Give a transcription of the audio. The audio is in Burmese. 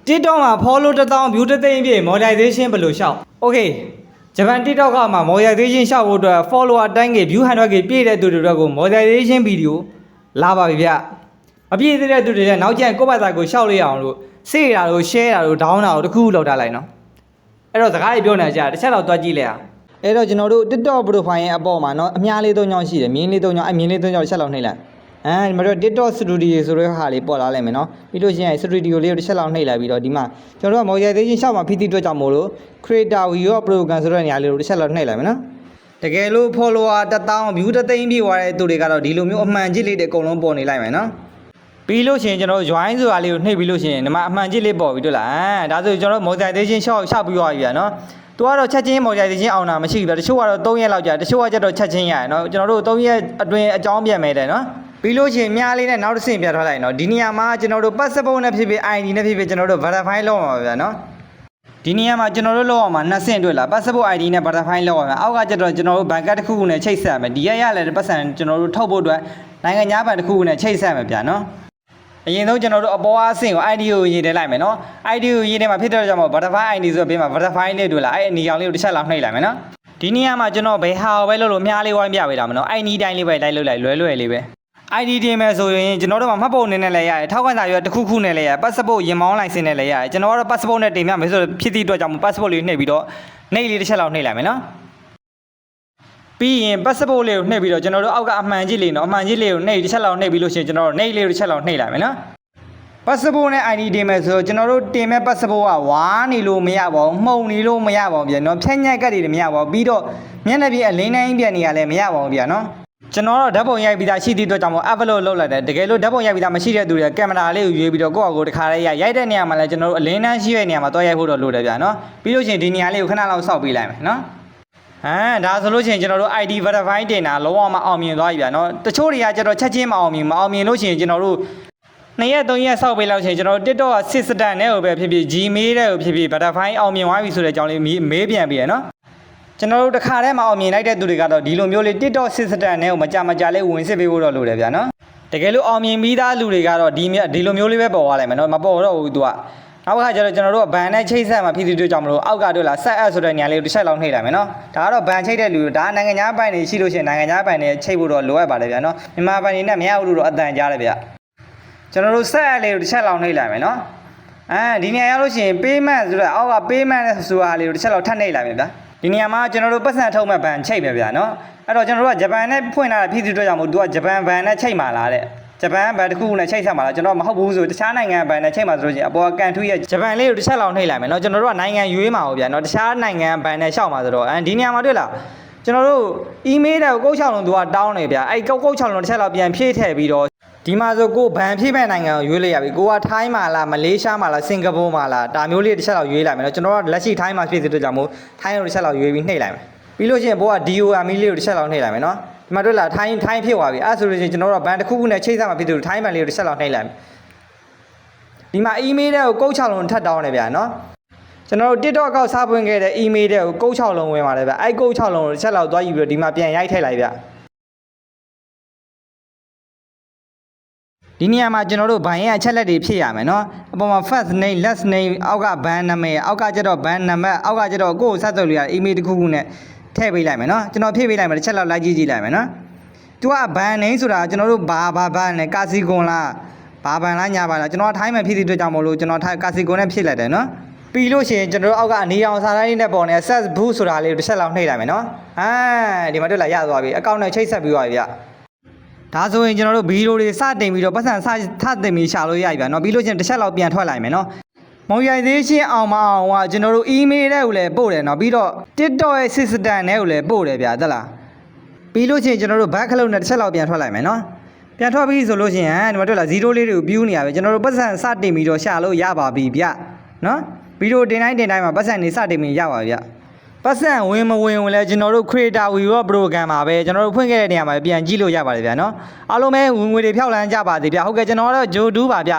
TikTok မှာ follow 1000 view 1000ပြည့် monetization ဘယ်လိုရှောက် Okay ဂျပန် TikTok ကမှာ monetization ရှောက်ဖို့အတွက် follower တိုင်းကြီး view 100k ပြည့်တဲ့သူတွေအတွက်ကို monetization video လာပါပြီဗျမပြည့်သေးတဲ့သူတွေလည်းနောက်ကျရင်ကိုယ့်ဘာသာကိုရှောက်လိုက်အောင်လို့စေ့တာလို့ share တာလို့ down တာလို့တခုခုလောက်ထားလိုက်နော်အဲ့တော့စကားတွေပြောနေကြတစ်ချက်တော့တွက်ကြည့်လိုက်အောင်အဲ့တော့ကျွန်တော်တို့ TikTok profile ရဲ့အပေါ်မှာနော်အများလေး၃ချောင်းရှိတယ်မြင်းလေး၃ချောင်းအဲ့မြင်းလေး၃ချောင်းတစ်ချက်လောက်နှိပ်လိုက်ဒီမှာတော့ TikTok studio ဆိုတဲ့ဟာလေးပေါ်လာလိုက်မယ်နော်ပြီးလို့ရှိရင် studio လေးကိုတစ်ချက်လောက်နှိပ်လိုက်ပြီးတော့ဒီမှာကျွန်တော်တို့က monetization ရှောက်မှာဖိတိအတွက်ကြောင့်မို့လို့ creator video program ဆိုတဲ့နေရာလေးကိုတစ်ချက်လောက်နှိပ်လိုက်မယ်နော်တကယ်လို့ follower 1000 view 1000ပြည့်သွားတဲ့သူတွေကတော့ဒီလိုမျိုးအမှန်ကြီးလေးတွေအကုန်လုံးပေါ်နေလိုက်မယ်နော်ပြီးလို့ရှိရင်ကျွန်တော် join ဆိုတာလေးကိုနှိပ်ပြီးလို့ရှိရင်ဒီမှာအမှန်ကြီးလေးပေါ်ပြီးတွေ့လားဒါဆိုကျွန်တော် monetization ရှောက်ပြီးသွားပြီဗျာနော်သူကတော့ချက်ချင်း monetization အောင်တာမရှိဘူးဗျာတချို့ကတော့3ရက်လောက်ကြာတချို့ကကျတော့ချက်ချင်းရတယ်နော်ကျွန်တော်တို့3ရက်အတွင်းအကြောင်းပြန်မယ်တဲ့နော်ပြီးလို့ရှိရင်မြားလေးနဲ့နောက်တစ်ဆင့်ပြထားလိုက်နော်ဒီနေရာမှာကျွန်တော်တို့ passport နဲ့ဖြစ်ဖြစ် ID နဲ့ဖြစ်ဖြစ်ကျွန်တော်တို့ verify လုပ်ရမှာဗျာနော်ဒီနေရာမှာကျွန်တော်တို့လောက်အောင်မှာ2ဆင့်တွေ့လား passport ID နဲ့ verify လုပ်ရမှာအောက်ကကျတော့ကျွန်တော်တို့ bank card တစ်ခုခုနဲ့ချိတ်ဆက်မယ်ဒီရလည်းပတ်စံကျွန်တော်တို့ထုတ်ဖို့အတွက်နိုင်ငံခြားဘဏ်တစ်ခုခုနဲ့ချိတ်ဆက်မယ်ဗျာနော်အရင်ဆုံးကျွန်တော်တို့အပေါ်အဆင့်ကို ID ကိုရေးတင်လိုက်မယ်နော် ID ကိုရေးတင်မှာဖြစ်တဲ့ကြောင့်မို့ verify ID ဆိုပြီးမှ verify လေးတွေ့လားအဲ့အနီအောင်လေးကိုတစ်ချက်လောက်နှိပ်လိုက်မယ်နော်ဒီနေရာမှာကျွန်တော်ဘယ်ဟာပဲလုပ်လို့မြားလေးဝိုင်းပြပေးတာမနော် ID တိုင်းလေးပဲလိုက်လုပ်လိုက်လွယ်လေးပဲ ID တင်မယ်ဆိုရင်ကျွန်တော်တို့မှာမှတ်ပုံနဲ့လည်းရတယ်ထောက်ခံစာရွက်တစ်ခုခုနဲ့လည်းရတယ် passport ရင်မောင်းလိုင်စင်နဲ့လည်းရတယ်ကျွန်တော်ကတော့ passport နဲ့တင်ပြမယ်ဆိုတော့ဖြစ်သည့်အတွက်ကြောင့် passport လေးနှိပ်ပြီးတော့နှိပ်လေးတစ်ချက်လောက်နှိပ်လိုက်မယ်နော်ပြီးရင် passport လေးကိုနှိပ်ပြီးတော့ကျွန်တော်တို့အောက်ကအမှန်ကြီးလေးနော်အမှန်ကြီးလေးကိုနှိပ်တစ်ချက်လောက်နှိပ်ပြီးလို့ရှိရင်ကျွန်တော်တို့နှိပ်လေးကိုတစ်ချက်လောက်နှိပ်လိုက်မယ်နော် passport နဲ့ ID တင်မယ်ဆိုတော့ကျွန်တော်တို့တင်မဲ့ passport ကဝါးနေလို့မရပါဘူးမှုံနေလို့မရပါဘူးဗျာနော်ဖြတ်ညက်ကတ်တွေမရပါဘူးပြီးတော့မျက်နှာပြင်အလင်းတိုင်းပြန်နေရလဲမရပါဘူးဗျာနော်ကျွန်တော်တော့ဓာတ်ပုံရိုက်ပြီးသားရှိသည့်အတွက်ကြောင့်မို့ upload လုပ်လိုက်တယ်တကယ်လို့ဓာတ်ပုံရိုက်ပြီးသားမရှိတဲ့သူတွေကင်မရာလေးကိုရွေးပြီးတော့ကိုယ့်အကိုတခါလေးရိုက်တဲ့နေရာမှာလည်းကျွန်တော်တို့အလင်းတန်းရှိတဲ့နေရာမှာတွားရိုက်ဖို့တော့လိုတယ်ဗျာနော်ပြီးလို့ရှိရင်ဒီနေရာလေးကိုခဏလောက်စောက်ပေးလိုက်မယ်နော်ဒါဆိုလို့ရှိရင်ကျွန်တော်တို့ ID verify တင်တာလုံးဝမအောင်မြင်သွားပြီဗျာနော်တချို့တွေကကျတော့ချက်ချင်းမအောင်မြင်လို့ရှိရင်ကျွန်တော်တို့2ရက်3ရက်စောက်ပေးလောက်ချင်းကျွန်တော်တို့ TikTok က system နဲ့ကိုပဲဖြစ်ဖြစ် Gmail တဲ့ကိုဖြစ်ဖြစ် verify အောင်မြင်သွားပြီဆိုတဲ့အကြောင်းလေးမေးပြန်ပြီးရနော်ကျွန်တော်တို့တစ်ခါတည်းမအောင်မြင်လိုက်တဲ့သူတွေကတော့ဒီလိုမျိုးလေး TikTok system နဲ့ကိုမကြလေးဝင်စစ်ပေးဖို့တော့လိုတယ်ဗျာနော်တကယ်လို့အောင်မြင်ပြီးသားလူတွေကတော့ဒီလိုမျိုးလေးပဲပေါ်သွားလိုက်မယ်နော်မပေါ်တော့ဘူးသူကနောက်ကကျတော့ကျွန်တော်တို့ကဘန်နဲ့ချိတ်ဆက်မှာဖြစ်တဲ့ကြောင့်မလို့အောက်ကတွေ့လား set up ဆိုတဲ့ညာလေးကိုတစ်ချက်လောက်နှိပ်လိုက်မယ်နော်ဒါကတော့ဘန်ချိတ်တဲ့လူဒါနိုင်ငံခြားဘန်တွေရှိလို့ရှိရင်နိုင်ငံခြားဘန်တွေချိတ်ဖို့တော့လိုအပ်ပါတယ်ဗျာနော်မြန်မာဘန်တွေနဲ့မရဘူးလို့တော့အတန်ကြားတယ်ဗျာကျွန်တော်တို့ set up လေးကိုတစ်ချက်လောက်နှိပ်လိုက်မယ်နော်ဒီနေရာရောက်လို့ရှိရင် payment ဆိုတော့အောက်က payment ဆိုတာလေးကိုတစ်ချက်လောက်ထပ်နှိပ်လိုက်မယ်ဗျာဒီနေရာမှာကျွန်တော်တို့ပတ်စံထုတ်မဲ့ဘန်ချိတ်မယ်ဗျာနော်အဲ့တော့ကျွန်တော်တို့ကဂျပန်နဲ့ဖွင့်လာတဲ့ဖြစ်တဲ့အတွက်ကြောင့်မို့သူကဂျပန်ဘန်နဲ့ချိတ်မှာလားတဲ့ဂျပန်ဘန်တစ်ခုခုနဲ့ချိတ်ဆက်မှာလားကျွန်တော်မဟုတ်ဘူးဆိုတခြားနိုင်ငံဘန်နဲ့ချိတ်မှာဆိုလို့ရှိရင်အပေါ်ကန်ထရီရဲ့ဂျပန်လေးကိုတစ်ချက်လောက်နှိပ်လိုက်မယ်နော်ကျွန်တော်တို့ကနိုင်ငံရွေးမှာပေါ့ဗျာနော်တခြားနိုင်ငံဘန်နဲ့ရှောက်မှာဆိုတော့ဒီနေရာမှာတွေ့လားကျွန်တော်တို့ email တဲ့ကို6လုံးသူကတောင်းနေဗျာအဲ့ကို6လုံးတစ်ချက်လောက်ပြန်ဖြည့်ထည့်ပြီးတော့ဒီမှာဆိုကိုဘန်ဖြည့်မဲ့နိုင်ငံကိုရွေးလိုက်ရပြီကိုကထိုင်းမှာလားမလေးရှားမှာလားစင်ကာပူမှာလားဒါမျိုးလေးတစ်ချက်လောက်ရွေးလိုက်မယ်နော်ကျွန်တော်ကလက်ရှိထိုင်းမှာဖြစ်တဲ့အတွက်ကြောင့်မို့ထိုင်းကိုတစ်ချက်လောက်ရွေးပြီးနှိပ်လိုက်မယ်ပြီးလို့ရှိရင်ဘောက DOM လေးကိုတစ်ချက်လောက်နှိပ်လိုက်မယ်နော်ဒီမှာတွေ့လားထိုင်းဖြစ်သွားပြီအဲ့ဆိုလို့ရှိရင်ကျွန်တော်တို့ကဘန်တစ်ခုခုနဲ့ချိတ်ဆက်မှာဖြစ်တဲ့ထိုင်းဘန်လေးကိုတစ်ချက်လောက်နှိပ်လိုက်မယ်ဒီမှာ email တဲ့ကို6လုံးထပ်တောင်းနေဗျာနော်ကျွန်တော်တို့ TikTok အကောင့်စားပွင့်ခဲ့တဲ့ email တဲ့ကို6လုံးဝင်ပါတယ်ဗျအဲ့6လုံးကိုတစ်ချက်လောက်သွားယူပြီးတော့ဒီမှာပြန်ရိုက်ထည့်လိုက်ဗျဒီနေရာမှာကျွန်တော်တို့ဘန်ရဲ့အချက်လက်တွေဖြည့်ရမယ်နော်အပေါ်မှာ first name last name အောက်ကဘန်နာမည်အောက်ကကျတော့ဘန်နံပါတ်အောက်ကကျတော့ကိုယ်ဆက်သွယ်လို့ရ email တစ်ခုခုနဲ့ထည့်ပေးလိုက်မယ်နော်ကျွန်တော်ဖြည့်ပေးလိုက်မယ်တစ်ချက်လောက်လိုက်ကြည့်လိုက်မယ်နော်သူကဘန် name ဆိုတာကျွန်တော်တို့ဘာဘန်နဲ့ကာစီကွန်လားဘာဘန်လားညာဘန်လားကျွန်တော်ထိုင်းမှာဖြည့်တဲ့အတွက်ကြောင့်မလို့ကျွန်တော်ထိုင်းကာစီကွန်နဲ့ဖြည့်လိုက်တယ်နော်ပြီးလို့ရှိရင်ကျွန်တော်တို့အောက်ကအနီရောင်စာတန်းလေးနဲ့ပေါ်နေ set boot ဆိုတာလေးကိုတစ်ချက်လောက်နှိပ်လိုက်မယ်နော်ဒီမှာတွေ့လားရသွားပြီအကောင့်နဲ့ချိတ်ဆက်ပြီးသွားပြီဗျဒါဆိုရင်ကျွန်တော်တို့ဗီဒီယိုတွေစတင်ပြီးတော့ပတ်စံစထတင်ပြီးရှာလို့ရပြီဗျာနော်ပြီးလို့ချင်းတစ်ချက်လောက်ပြန်ထွက်လိုက်မယ်နော်monetization အောင်မအောင်ကကျွန်တော်တို့ email တဲ့ကိုလည်းပို့တယ်နော်ပြီးတော့ TikTok ရဲ့ system နဲ့ကိုလည်းပို့တယ်ဗျာသလားပြီးလို့ချင်းကျွန်တော်တို့ back ခလုတ်နဲ့တစ်ချက်လောက်ပြန်ထွက်လိုက်မယ်နော်ပြန်ထွက်ပြီးဆိုလို့ရှိရင်ဒီမှာတွေ့လား0လေးတွေကိုပြူးနေရပဲကျွန်တော်တို့ပတ်စံစတင်ပြီးတော့ရှာလို့ရပါပြီဗျနော်ဗီဒီယိုတင်တိုင်းမှာပတ်စံနေစတင်ပြီးရပါဗျပတ်စံဝင်မဝင်လဲကျွန်တော်တို့ creator video program မှာပဲကျွန်တော်တို့ဖွင့်ခဲ့တဲ့နေရာမှာပြန်ကြည့်လို့ရပါတယ်ဗျာနော်အားလုံးပဲဝင်ငွေတွေဖြောက်လန်းကြပါသေးဗျာဟုတ်ကဲ့ကျွန်တော်ကတော့ဂျိုတူးပါဗျ